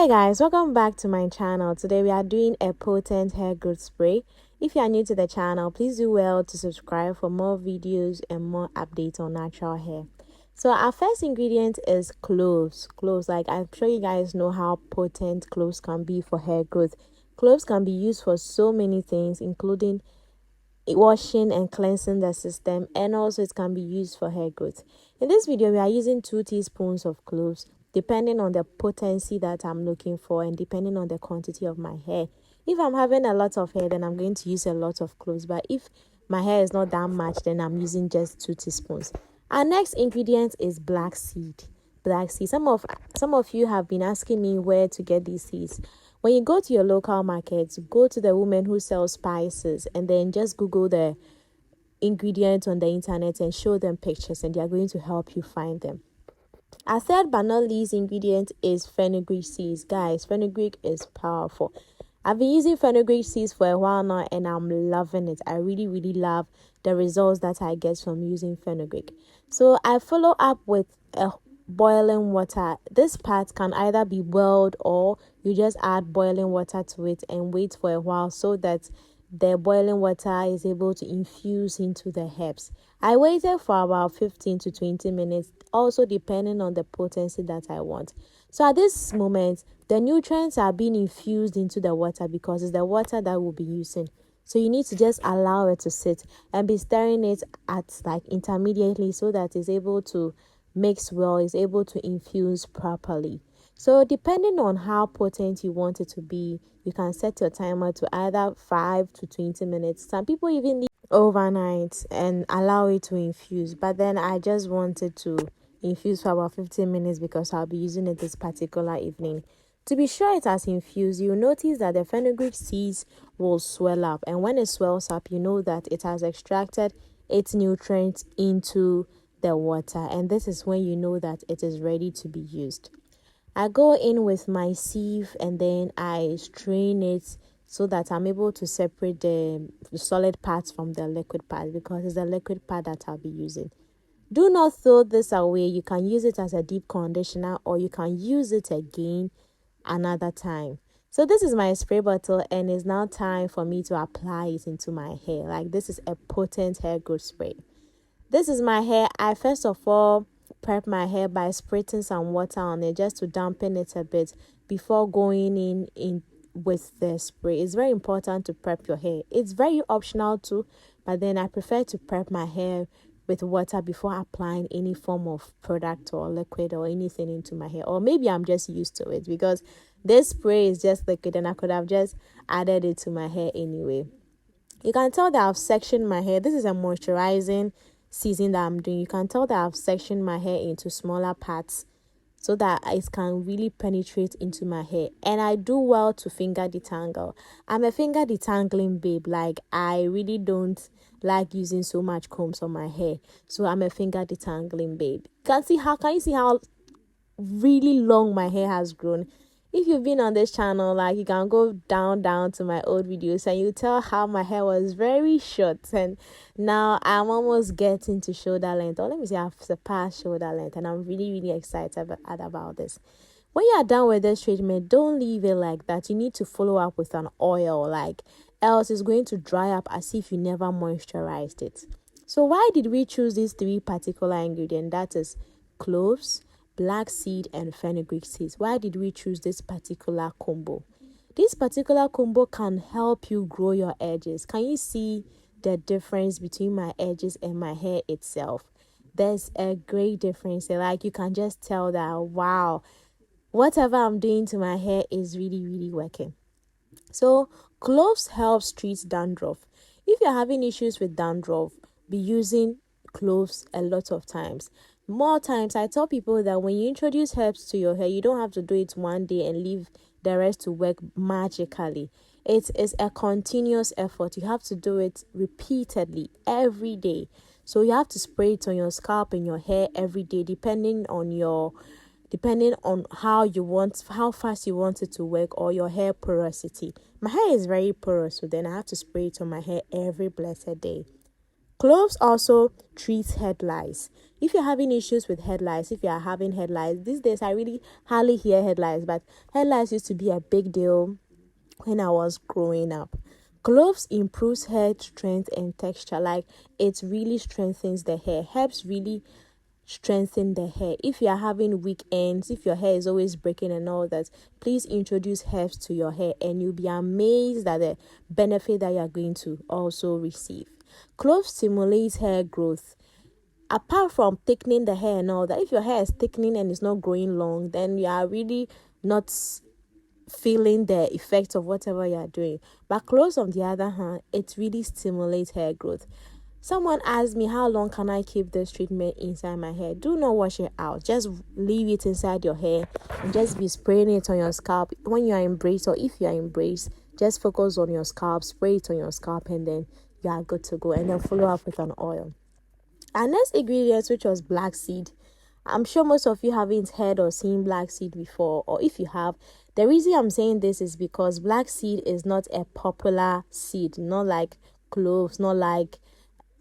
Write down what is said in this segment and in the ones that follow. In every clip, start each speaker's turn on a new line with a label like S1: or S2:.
S1: Hi guys, welcome back to my channel. Today we are doing a potent hair growth spray. If you are new to the channel, please do well to subscribe for more videos and more updates on natural hair. So our first ingredient is cloves. Cloves, like I'm sure you guys know how potent cloves can be for hair growth. Cloves can be used for so many things, including washing and cleansing the system, and also it can be used for hair growth. In this video we are using 2 teaspoons of cloves, depending on the potency that I'm looking for and depending on the quantity of my hair. If I'm having a lot of hair, then I'm going to use a lot of cloves, but if my hair is not that much, then I'm using just 2 teaspoons. Our next ingredient is black seed. Some of you have been asking me where to get these seeds. When you go to your local markets, go to the woman who sells spices and then just Google the ingredients on the internet and show them pictures, and they are going to help you find them. Our third but not least ingredient is fenugreek seeds. Guys, fenugreek is powerful. I've been using fenugreek seeds for a while now and I'm loving it. I really love the results that I get from using fenugreek. So I follow up with a boiling water. This part can either be boiled or you just add boiling water to it and wait for a while so that the boiling water is able to infuse into the herbs. I waited for about 15 to 20 minutes, also depending on the potency that I want. So at this moment, the nutrients are being infused into the water because it's the water that we'll be using. So you need to just allow it to sit and be stirring it at like intermediately so that it's able to mix well, is able to infuse properly. So depending on how potent you want it to be, you can set your timer to either 5 to 20 minutes. Some people even leave overnight and allow it to infuse, but then I just wanted to infuse for about 15 minutes because I'll be using it this particular evening. To be sure it has infused, you'll notice that the fenugreek seeds will swell up, and when it swells up, you know that it has extracted its nutrients into the water, and this is when you know that it is ready to be used. I go in with my sieve and then I strain it so that I'm able to separate the solid parts from the liquid part, because it's the liquid part that I'll be using. Do not throw this away. You can use it as a deep conditioner or you can use it again another time. So this is my spray bottle and it's now time for me to apply it into my hair. Like, this is a potent hair growth spray. This is my hair. I first of all prep my hair by spritzing some water on it just to dampen it a bit before going in with the spray. It's very important to prep your hair. It's very optional too, but then I prefer to prep my hair with water before applying any form of product or liquid or anything into my hair. Or maybe I'm just used to it because this spray is just liquid and I could have just added it to my hair anyway. You can tell that I've sectioned my hair. This is a moisturizing season that I'm doing. You can tell that I've sectioned my hair into smaller parts so that it can really penetrate into my hair. And I do well to finger detangle. I'm a finger detangling babe. Like, I really don't like using so much combs on my hair. So I'm a finger detangling babe. Can you see how really long my hair has grown? If you've been on this channel, like, you can go down to my old videos and you tell how my hair was very short and now I'm almost getting to shoulder length, or let me say I've surpassed shoulder length, and I'm really excited about this. When you are done with this treatment, don't leave it like that. You need to follow up with an oil, like, else it's going to dry up as if you never moisturized it. So why did we choose these 3 particular ingredients? That is cloves, black seed, and fenugreek seeds. Why did we choose this particular combo? This particular combo can help you grow your edges. Can you see the difference between my edges and my hair itself? There's a great difference. Like, you can just tell that, wow, whatever I'm doing to my hair is really working. So cloves helps treat dandruff. If you're having issues with dandruff, be using cloves a lot of times. More times, I tell people that when you introduce herbs to your hair, you don't have to do it one day and leave the rest to work magically. It is a continuous effort. You have to do it repeatedly every day. So you have to spray it on your scalp and your hair every day, depending on how fast you want it to work, or your hair porosity. My hair is very porous, so then I have to spray it on my hair every blessed day. Cloves also treats head lice. If you're having issues with head lice, if you are having head lice, these days I really hardly hear head lice, but head lice used to be a big deal when I was growing up. Cloves improves hair strength and texture. Like, it really strengthens the hair, helps really strengthen the hair. If you are having weak ends, if your hair is always breaking and all that, please introduce herbs to your hair and you'll be amazed at the benefit that you are going to also receive. Cloves stimulates hair growth. Apart from thickening the hair and all that, if your hair is thickening and it's not growing long, then you are really not feeling the effects of whatever you are doing. But cloves, on the other hand, it really stimulates hair growth. Someone asked me, how long can I keep this treatment inside my hair? Do not wash it out. Just leave it inside your hair and just be spraying it on your scalp. When you are in braids, or if you are in braids, just focus on your scalp, spray it on your scalp, and then you are good to go. And then follow up with an oil. Our next ingredient, which was black seed. I'm sure most of you haven't heard or seen black seed before, or if you have, the reason I'm saying this is because black seed is not a popular seed, not like cloves, not like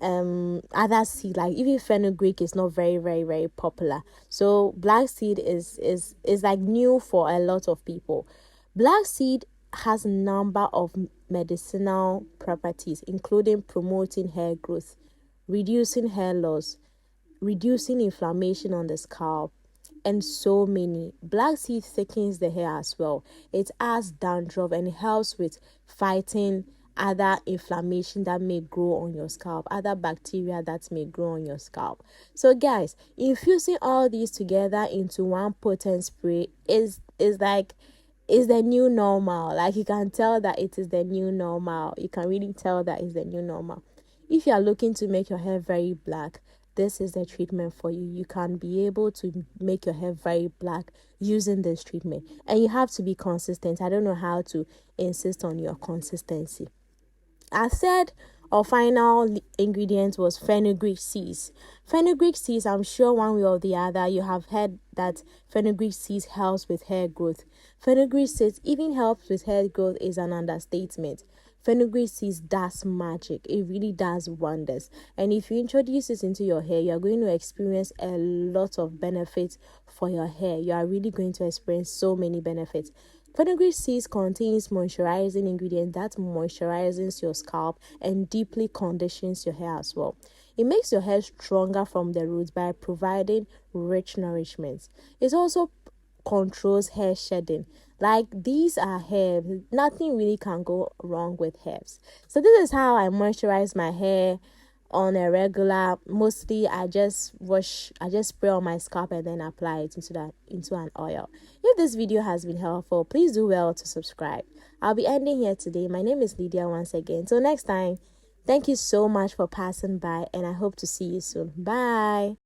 S1: other seed, like even fenugreek is not very popular. So black seed is like new for a lot of people. Black seed has a number of medicinal properties, including promoting hair growth, reducing hair loss, reducing inflammation on the scalp, and so many. Black seed thickens the hair as well. It adds dandruff and helps with fighting other inflammation that may grow on your scalp, other bacteria that may grow on your scalp. So guys, infusing all these together into one potent spray is the new normal. Like, you can tell that it is the new normal. You can really tell that it's the new normal. If you are looking to make your hair very black, this is the treatment for you. You can be able to make your hair very black using this treatment. And you have to be consistent. I don't know how to insist on your consistency. I said our final ingredient was fenugreek seeds. Fenugreek seeds, I'm sure one way or the other you have heard that fenugreek seeds helps with hair growth. Fenugreek seeds even helps with hair growth is an understatement. Fenugreek seeds does magic. It really does wonders. And if you introduce this into your hair, you're going to experience a lot of benefits for your hair. You are really going to experience so many benefits. Fenugreek seeds contains moisturizing ingredient that moisturizes your scalp and deeply conditions your hair as well. It makes your hair stronger from the roots by providing rich nourishment. It also controls hair shedding. Like, these are herbs. Nothing really can go wrong with herbs. So this is how I moisturize my hair on a regular. Mostly I just spray on my scalp and then apply it into an oil. If this video has been helpful, please do well to subscribe. I'll be ending here today. My name is Lydia once again. Till next time, thank you so much for passing by, and I hope to see you soon. Bye.